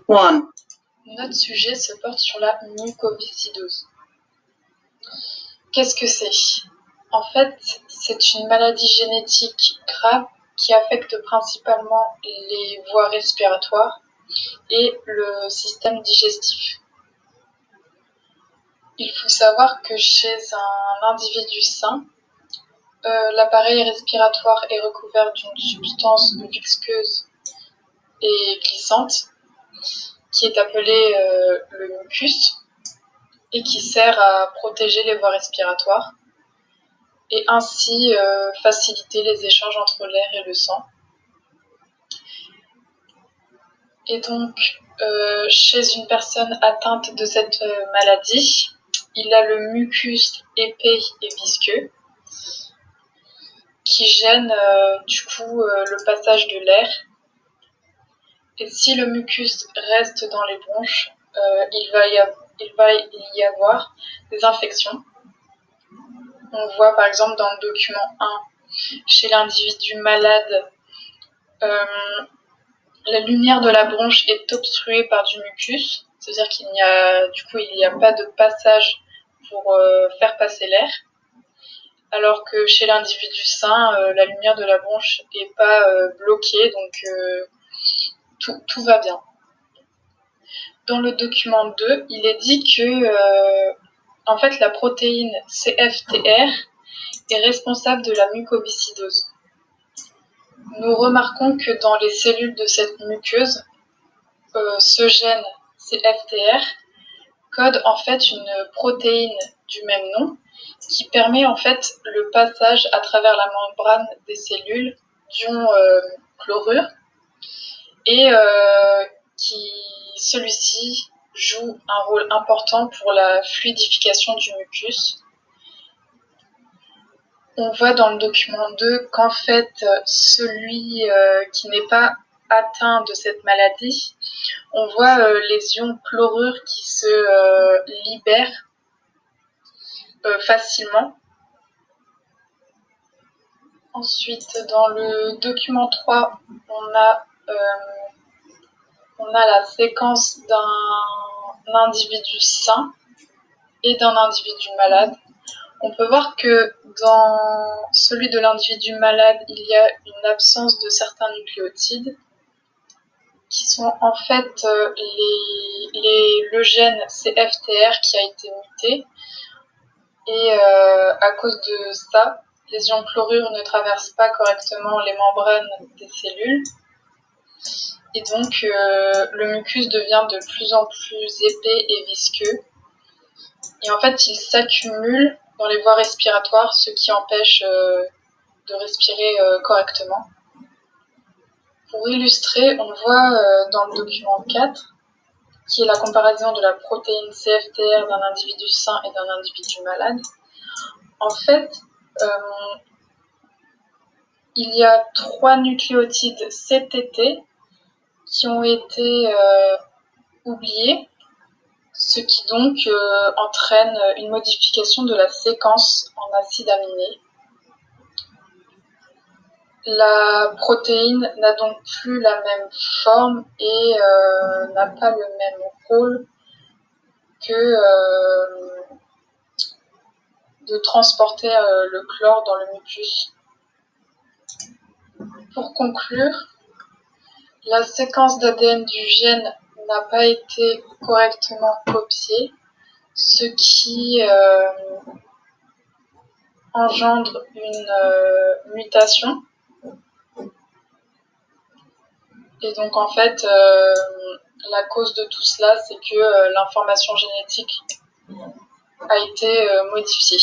1. Notre sujet se porte sur la mucoviscidose. Qu'est-ce que c'est? En fait, c'est une maladie génétique grave qui affecte principalement les voies respiratoires et le système digestif. Il faut savoir que chez un individu sain, l'appareil respiratoire est recouvert d'une substance visqueuse et glissante qui est appelée le mucus et qui sert à protéger les voies respiratoires et ainsi faciliter les échanges entre l'air et le sang. Et donc, chez une personne atteinte de cette maladie, il a le mucus épais et visqueux qui gêne du coup le passage de l'air. Et si le mucus reste dans les bronches, il va y avoir des infections. On voit par exemple dans le document 1, chez l'individu malade, la lumière de la bronche est obstruée par du mucus, c'est-à-dire qu'il n'y a pas de passage pour faire passer l'air, alors que chez l'individu sain, la lumière de la bronche n'est pas bloquée, donc tout va bien. Dans le document 2, il est dit que en fait, la protéine CFTR est responsable de la mucoviscidose. Nous remarquons que dans les cellules de cette muqueuse, ce gène CFTR code en fait une protéine du même nom qui permet en fait le passage à travers la membrane des cellules d'ion chlorure et celui-ci joue un rôle important pour la fluidification du mucus. On voit dans le document 2 qu'en fait, celui qui n'est pas atteint de cette maladie, on voit les ions chlorure qui se libèrent facilement. Ensuite, dans le document 3, on a la séquence d'un individu sain et d'un individu malade. On peut voir que dans celui de l'individu malade, il y a une absence de certains nucléotides qui sont en fait le gène CFTR qui a été muté. Et à cause de ça, les ions chlorure ne traversent pas correctement les membranes des cellules. Et donc, le mucus devient de plus en plus épais et visqueux. Et en fait, il s'accumule dans les voies respiratoires, ce qui empêche de respirer correctement. Pour illustrer, on voit dans le document 4, qui est la comparaison de la protéine CFTR d'un individu sain et d'un individu malade. En fait, il y a 3 nucléotides CTT qui ont été oubliés, ce qui donc entraîne une modification de la séquence en acides aminés. La protéine n'a donc plus la même forme et n'a pas le même rôle que de transporter le chlore dans le mucus. Pour conclure, la séquence d'ADN du gène n'a pas été correctement copiée, ce qui engendre une mutation. Et donc en fait, la cause de tout cela, c'est que l'information génétique a été modifiée.